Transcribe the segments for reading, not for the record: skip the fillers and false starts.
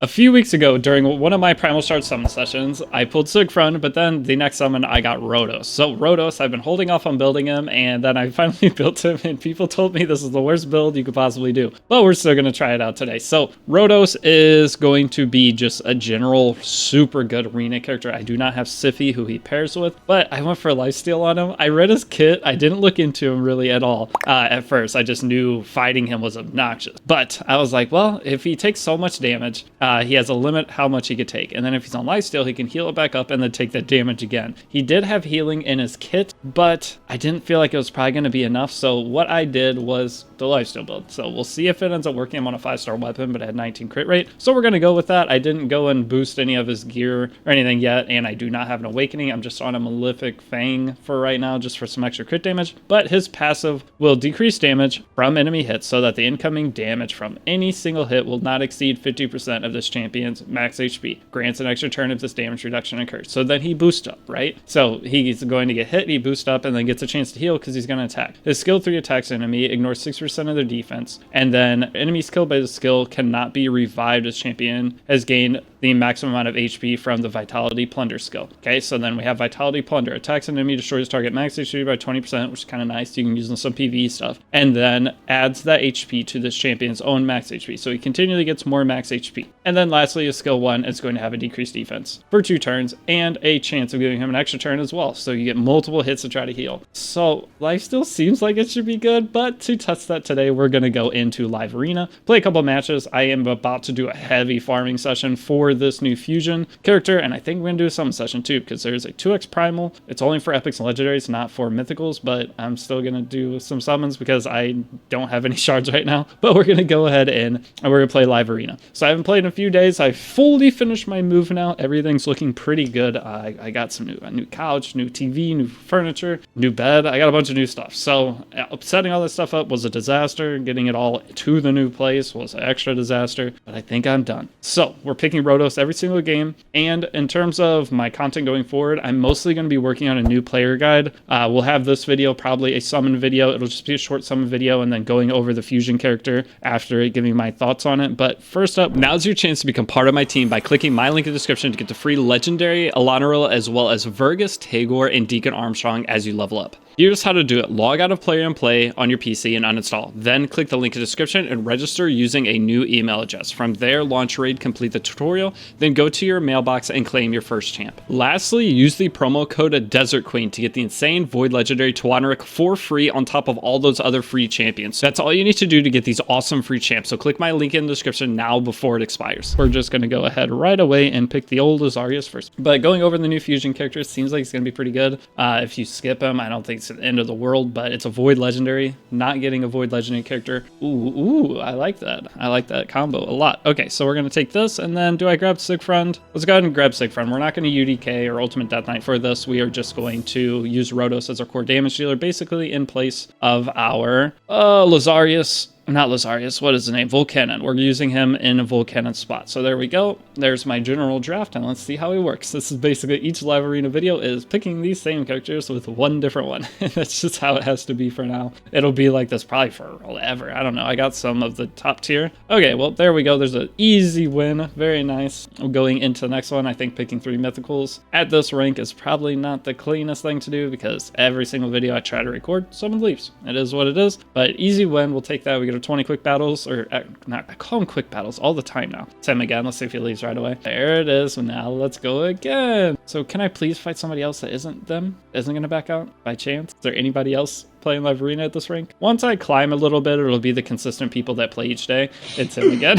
A few weeks ago, during one of my Primal Shard summon sessions, I pulled Sigfrun, but then the next summon I got Rotos. So Rotos, I've been holding off on building him, and then I finally built him, and people told me this is the worst build you could possibly do. But we're still going to try it out today. So Rotos is going to be just a general super good arena character. I do not have Siffy, who he pairs with, but I went for a lifesteal on him. I read his kit. I didn't look into him really at all at first. I just knew fighting him was obnoxious. But I was like, well, if he takes so much damage, he has a limit how much he could take. And then if he's on lifesteal, he can heal it back up and then take that damage again. He did have healing in his kit, but I didn't feel like it was probably going to be enough. So what I did was the lifesteal build. So we'll see if it ends up working. I'm on a 5-star weapon, but I had 19 crit rate. So we're going to go with that. I didn't go and boost any of his gear or anything yet. And I do not have an awakening. I'm just on a Malefic Fang for right now, just for some extra crit damage. But his passive will decrease damage from enemy hits so that the incoming damage from any single hit will not exceed 50% of this champion's max HP. Grants an extra turn if this damage reduction occurs. So then he boosts up, right? So he's going to get hit, he boosts up, and then gets a chance to heal because he's going to attack. His skill 3 attacks enemy, ignores 6% of their defense, and then enemies killed by the skill cannot be revived as champion has gained the maximum amount of HP from the Vitality Plunder skill. Okay, so then we have Vitality Plunder. Attacks an enemy, destroys target max HP by 20%, which is kind of nice. You can use in some PvE stuff. And then adds that HP to this champion's own max HP. So he continually gets more max HP. And then lastly, his skill 1 is going to have a decreased defense for 2 turns and a chance of giving him an extra turn as well. So you get multiple hits to try to heal. So life still seems like it should be good, but to test that today, we're going to go into live arena, play a couple matches. I am about to do a heavy farming session for this new fusion character, and I think we're going to do a summon session too, because there's a 2x primal. It's only for epics and legendaries, not for mythicals, but I'm still going to do some summons because I don't have any shards right now. But we're going to go ahead and we're going to play live arena. So I haven't played in a few days. I fully finished my move now. Everything's looking pretty good. I got some a new couch, new TV, new furniture, new bed. I got a bunch of new stuff. So setting all this stuff up was a disaster. Getting it all to the new place was an extra disaster, but I think I'm done. So we're picking Rotos every single game. And in terms of my content going forward, I'm mostly going to be working on a new player guide. We'll have this video, probably a summon video. It'll just be a short summon video and then going over the fusion character after it, giving my thoughts on it. But first up, now's your chance to become part of my team by clicking my link in the description to get the free legendary Elenaril as well as Vergis, Tagoar, and Deacon Armstrong as you level up. Here's how to do it. Log out of Play and Play on your PC and uninstall. Then click the link in the description and register using a new email address. From there, launch raid, complete the tutorial, then go to your mailbox and claim your first champ. Lastly, use the promo code Desert Queen to get the insane Void Legendary Tawanaric for free on top of all those other free champions. That's all you need to do to get these awesome free champs. So click my link in the description now before it expires. We're just going to go ahead right away and pick the old Azarius first. But going over the new fusion character, seems like it's going to be pretty good. If you skip him, I don't think it's the end of the world, but it's a Void Legendary. Not getting a Void Legendary character. Ooh, I like that. I like that combo a lot. Okay, so we're going to take this, and then do I grab Sigfrun? Let's go ahead and grab Sigfrun. We're not going to UDK or Ultimate Death Knight for this. We are just going to use Rotos as our core damage dealer, basically in place of our Lazarius. Not Lazarius, what is the name? Volcanon. We're using him in a Volcanon spot. So there we go. There's my general draft, and let's see how he works. This is basically each live arena video is picking these same characters with one different one. That's just how it has to be for now. It'll be like this probably forever. I don't know. I got some of the top tier. Okay, well, there we go. There's an easy win. Very nice. Going into the next one, I think picking 3 mythicals at this rank is probably not the cleanest thing to do because every single video I try to record, someone leaves. It is what it is, but easy win. We'll take that. We get a 20 quick battles, or not, I call them quick battles all the time now. Same again. Let's see if he leaves right away. There it is. Now let's go again. So can I please fight somebody else that isn't them? Isn't going to back out by chance? Is there anybody else playing live arena at this rank? Once I climb a little bit, it'll be the consistent people that play each day. It's him again.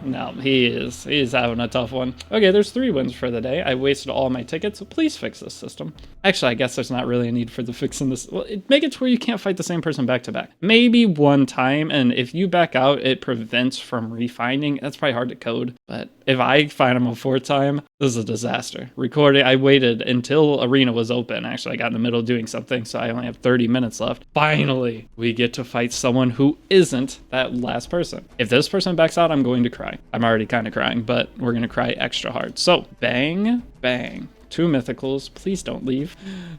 No, he's having a tough one. Okay, there's 3 wins for the day. I wasted all my tickets, so please fix this system. Actually, I guess there's not really a need for the fixing this. Well, make it to where you can't fight the same person back to back. Maybe one time, and if you back out, it prevents from refinding. That's probably hard to code, but if I find him a 4th time, this is a disaster. Recording, I waited until arena was open. Actually, I got in the middle of doing something, so I only have 30 minutes left. Finally, we get to fight someone who isn't that last person. If this person backs out, I'm going to cry. I'm already kind of crying, but we're going to cry extra hard. So, bang, Bang. 2 mythicals. Please don't leave.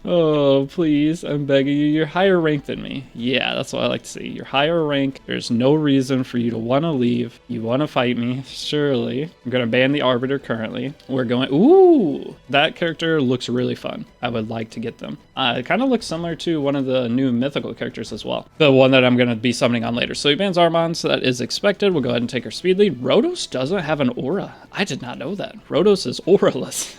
Oh, please. I'm begging you. You're higher rank than me. Yeah, that's what I like to see. You're higher rank. There's no reason for you to want to leave. You want to fight me. Surely. I'm going to ban the Arbiter currently. We're going... Ooh! That character looks really fun. I would like to get them. It kind of looks similar to one of the new mythical characters as well. The one that I'm going to be summoning on later. So he bans Armand, so that is expected. We'll go ahead and take our speed lead. Rotos doesn't have an aura. I did not know that. Rotos is auraless.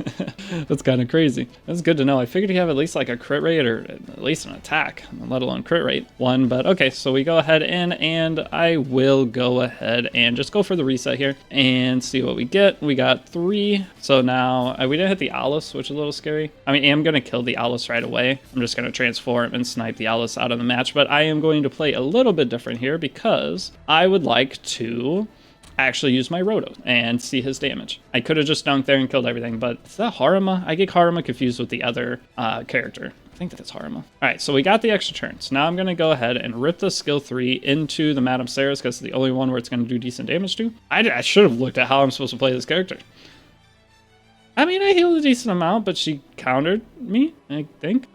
That's kind of crazy. That's good to know. I figured he'd have at least like a crit rate or at least an attack, let alone crit rate one. But okay, so we go ahead in and I will go ahead and just go for the reset here and see what we get. We got 3. So now we didn't hit the Alice, which is a little scary. I mean, I am going to kill the Alice right away. I'm just going to transform and snipe the Alice out of the match. But I am going to play a little bit different here because I would like to actually use my Roto and see his damage. I could have just dunked there and killed everything, but is that Haruma? I get Haruma confused with the other character. I think that's Haruma. All right, so we got the extra turns. Now I'm going to go ahead and rip the skill 3 into the Madame Sarah's because it's the only one where it's going to do decent damage to. I should have looked at how I'm supposed to play this character. I mean, I healed a decent amount, but she countered me, I think.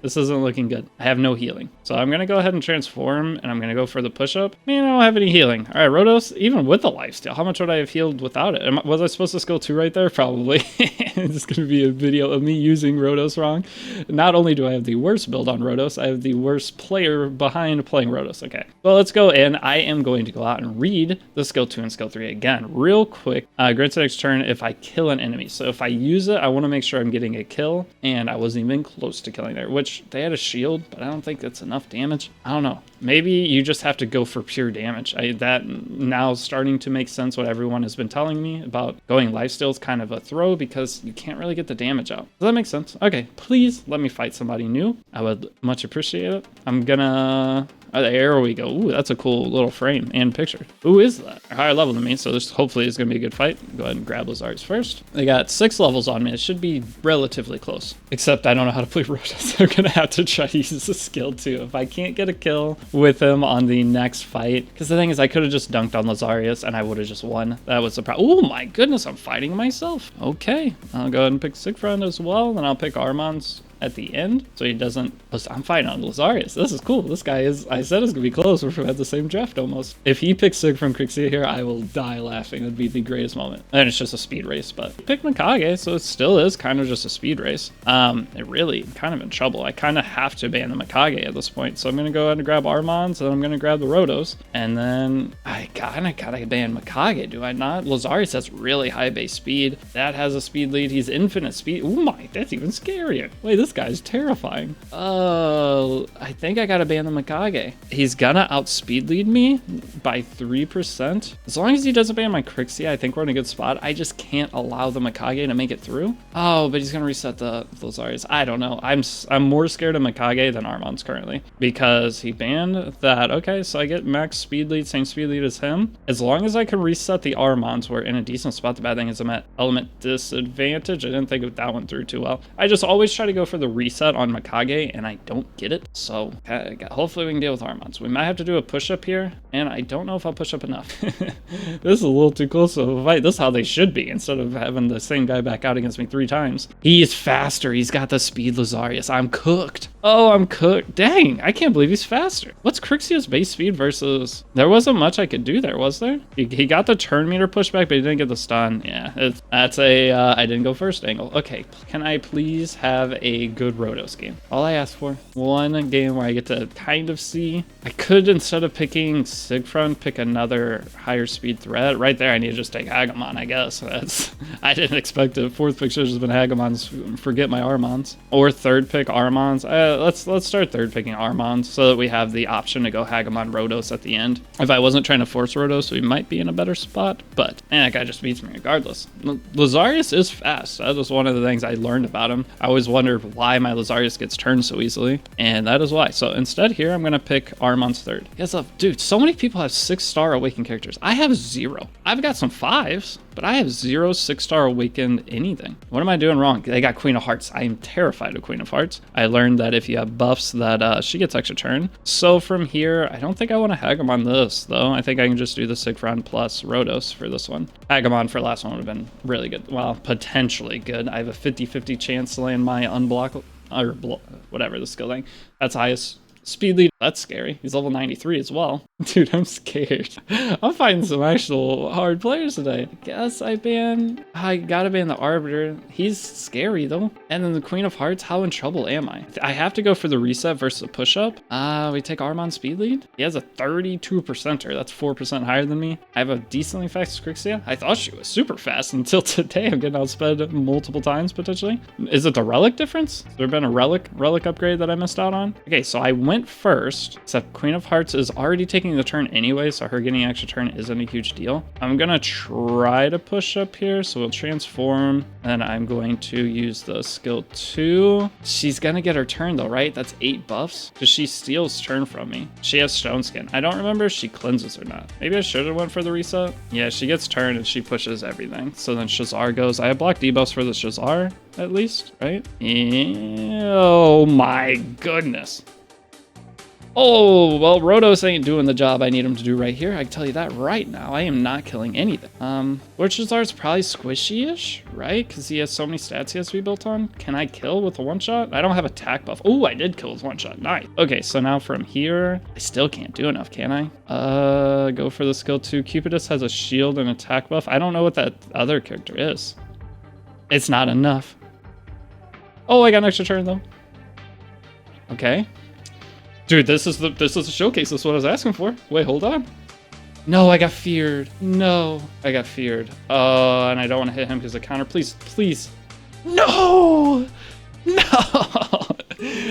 This isn't looking good. I have no healing. So I'm going to go ahead and transform, and I'm going to go for the push-up. Man, I don't have any healing. All right, Rotos, even with the lifesteal, how much would I have healed without it? Was I supposed to skill 2 right there? Probably. It's going to be a video of me using Rotos wrong. Not only do I have the worst build on Rotos, I have the worst player behind playing Rotos. Okay, well, let's go in. I am going to go out and read the skill 2 and skill 3 again real quick. Grants the next turn if I kill an enemy. So if I use it, I want to make sure I'm getting a kill, and I wasn't even close to killing there, which they had a shield, but I don't think that's enough damage. I don't know. Maybe you just have to go for pure damage. That now starting to make sense what everyone has been telling me about going lifesteal is kind of a throw because you can't really get the damage out. Does that make sense? Okay, please let me fight somebody new. I would much appreciate it. I'm gonna... there we go. Ooh, that's a cool little frame and picture. Who is that? They're higher level than me, so this hopefully is going to be a good fight. Go ahead and grab Lazarius first. They got 6 levels on me. It should be relatively close. Except I don't know how to play Rotos. I'm going to have to try to use the skill too. If I can't get a kill with him on the next fight. Because the thing is, I could have just dunked on Lazarius and I would have just won. That was the problem. Oh my goodness, I'm fighting myself. Okay, I'll go ahead and pick Sigfriend as well. Then I'll pick Armand's at the end, so he doesn't... I'm fighting on Lazarius. This is cool. This guy is... I said it's gonna be close. We're at the same draft almost. If he picks Sig from Crixia here, I will die laughing. That'd be the greatest moment. And it's just a speed race, but pick Mikage, so it still is kind of just a speed race. It really kind of in trouble. I kind of have to ban the Mikage at this point, so I'm gonna go ahead and grab Armand's, and I'm gonna grab the Rotos, and then I kind of gotta ban Mikage, do I not? Lazarius has really high base speed. That has a speed lead. He's infinite speed. Oh my, that's even scarier. Wait, this guy's terrifying. I think I gotta ban the Mikage. He's gonna outspeed lead me by 3%. As long as he doesn't ban my Crixia, I think we're in a good spot. I just can't allow the Mikage to make it through. Oh, but he's gonna reset the Lazarius. I don't know. I'm more scared of Mikage than Armand's currently because he banned that. Okay, so I get max speed lead, same speed lead as him. As long as I can reset the Armands, we're in a decent spot. The bad thing is I'm at element disadvantage. I didn't think of that one through too well. I just always try to go for the reset on Mikage and I don't get it, so hopefully we can deal with Armand. So we might have to do a push-up here, and I don't know if I'll push up enough. This is a little too close to a fight. This is how they should be, instead of having the same guy back out against me 3 times. He is faster. He's got the speed Lazarius. I'm cooked. Oh, I'm cooked. Dang, I can't believe he's faster. What's Crixia's base speed versus... There wasn't much I could do there, was there? He got the turn meter pushback, but he didn't get the stun. Yeah, that's a I didn't go first angle. Okay, can I please have a good Rotos game? All I asked for. One game where I get to kind of see. I could, instead of picking Sigfriend, pick another higher speed threat. Right there, I need to just take Hagamon, I guess. I didn't expect it. 4th pick should have been Hagamons. Forget my Armands. Or 3rd pick Armands. Let's start 3rd picking Armands so that we have the option to go Hagamon Rotos at the end. If I wasn't trying to force Rotos, we might be in a better spot. But that guy just beats me regardless. Lazarius is fast. That was one of the things I learned about him. I always wondered why my Lazarius gets turned so easily, and that is why. So instead here, I'm going to pick Armand's 3rd. Dude, so many people have 6-star Awakened characters. I have 0. I've got some 5s, but I have 0 6-star awakened anything. What am I doing wrong? They got Queen of Hearts. I am terrified of Queen of Hearts. I learned that if you have buffs that she gets extra turn. So from here, I don't think I want to Hagam on this, though. I think I can just do the Sigfriend plus Rotos for this one. Hagamon for last one would have been really good. Well, potentially good. I have a 50-50 chance to land my unblock, or whatever the skill thing. That's highest speed lead. That's scary. He's level 93 as well. Dude, I'm scared. I'm fighting some actual hard players today. I guess I gotta ban the Arbiter. He's scary though. And then the Queen of Hearts, how in trouble am I? I have to go for the reset versus a push-up. We take Armon speed lead. He has a 32%er. That's 4% higher than me. I have a decently fast Crixia. I thought she was super fast until today. I'm getting outsped multiple times potentially. Is it the relic difference? Has there been a relic upgrade that I missed out on? Okay, so I went first, except Queen of Hearts is already taking the turn anyway, so her getting an extra turn isn't a huge deal. I'm gonna try to push up here, so we'll transform, and I'm going to use the skill 2. She's gonna get her turn though, right? That's 8 buffs, because she steals turn from me. She has Stone Skin. I don't remember if she cleanses or not. Maybe I should have went for the reset. Yeah, she gets turn and she pushes everything. So then Shazar goes. I have block debuffs for the Shazar, at least, right? Oh my goodness. Oh, well, Rotos ain't doing the job I need him to do right here. I can tell you that right now. I am not killing anything. Lord Shazar's probably squishy-ish, right? Because he has so many stats he has to be built on. Can I kill with a one-shot? I don't have attack buff. Oh, I did kill with one-shot. Nice. Okay, so now from here, I still can't do enough, can I? Go for the skill 2. Cupidus has a shield and attack buff. I don't know what that other character is. It's not enough. Oh, I got an extra turn, though. Okay. Dude, this is a showcase. This is what I was asking for. Wait, hold on. No, I got feared. No, I got feared. And I don't want to hit him because of counter. Please, please. No! No!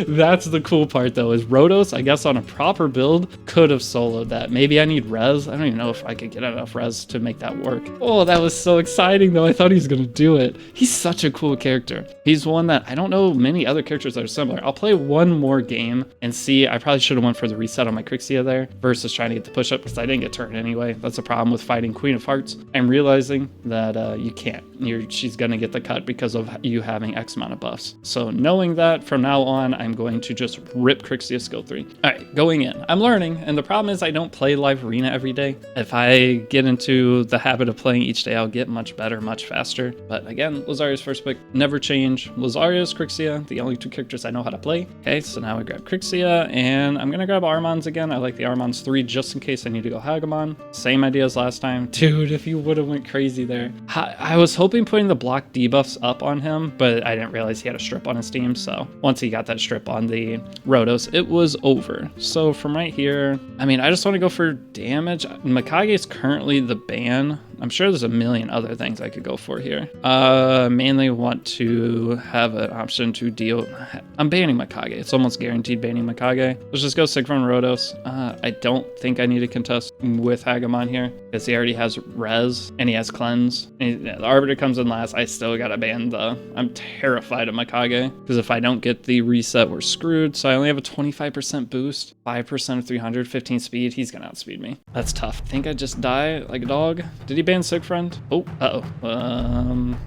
That's the cool part, though, is Rotos, I guess on a proper build, could have soloed that. Maybe I need res. I don't even know if I could get enough res to make that work. Oh, that was so exciting, though. I thought he was going to do it. He's such a cool character. He's one that I don't know many other characters that are similar. I'll play one more game and see. I probably should have went for the reset on my Crixia there versus trying to get the push-up because I didn't get turned anyway. That's a problem with fighting Queen of Hearts. I'm realizing that you can't. She's going to get the cut because of you having X amount of buffs. So knowing that, from now on, I'm going to just rip Crixia skill 3. All right, going in. I'm learning, and the problem is I don't play live arena every day. If I get into the habit of playing each day, I'll get much better, much faster. But again, Lazaria's first pick, never change. Lazaria's Crixia, the only 2 characters I know how to play. Okay, so now I grab Crixia, and I'm gonna grab Armons again. I like the Armons 3 just in case I need to go Hagamon. Same idea as last time. Dude, if you would have went crazy there. I was hoping putting the block debuffs up on him, but I didn't realize he had a strip on his team, so once he got that strip on the Rotos, it was over. So from right here, I mean, I just want to go for damage. Mikage is currently the ban. I'm sure there's a million other things I could go for here. Mainly want to have an option to deal. I'm banning Mikage. It's almost guaranteed banning Mikage. Let's just go Sigfriend Rotos. I don't think I need to contest with Hagamon here because he already has res and he has cleanse. And the Arbiter comes in last. I still gotta ban the. I'm terrified of Mikage because if I don't get the reset, we're screwed. So I only have a 25% boost, 5% of 300, 15 speed. He's gonna outspeed me. That's tough. I think I just die like a dog. Did he ban Sigfriend? Oh,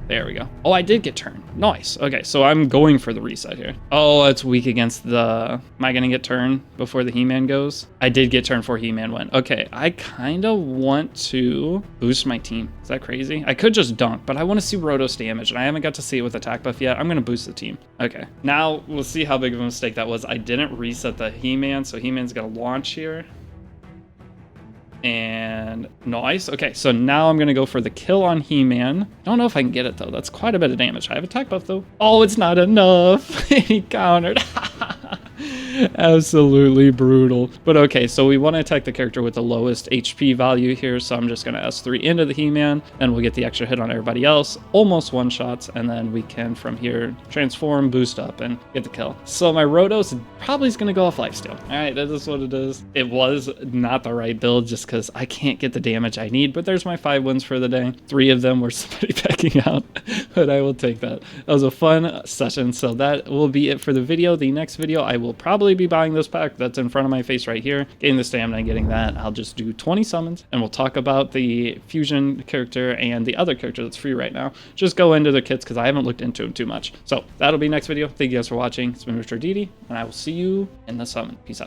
there we go. Oh, I did get turned. Nice. Okay, so I'm going for the reset here. Oh, it's weak against the... Am I gonna get turned before the He-Man goes? I did get turned before He-Man went. Okay, I kind of want to boost my team. Is that crazy? I could just dunk, but I want to see Rotos damage, and I haven't got to see it with attack buff yet. I'm gonna boost the team. Okay, now we'll see how big of a mistake that was. I didn't reset the He-Man, so He-Man's gonna launch here. And nice. Okay, so now I'm going to go for the kill on He-Man. I don't know if I can get it, though. That's quite a bit of damage. I have attack buff, though. Oh, it's not enough. He countered. Absolutely brutal. But okay, so we want to attack the character with the lowest HP value here, so I'm just going to S3 into the He-Man, and we'll get the extra hit on everybody else, almost one-shots, and then we can, from here, transform, boost up, and get the kill. So my Rotos probably is going to go off lifesteal. All right, that is what it is. It was not the right build just because I can't get the damage I need, but there's my 5 wins for the day. 3 of them were somebody backing out, but I will take that. That was a fun session, so that will be it for the video. The next video, I will probably probably be buying this pack that's in front of my face right here, getting the stamina and getting that. I'll just do 20 summons, and we'll talk about the fusion character and the other character that's free right now. Just go into the kits because I haven't looked into them too much. So that'll be next video. Thank you guys for watching. It's been Mr. Didi, and I will see you in the summon. Peace out.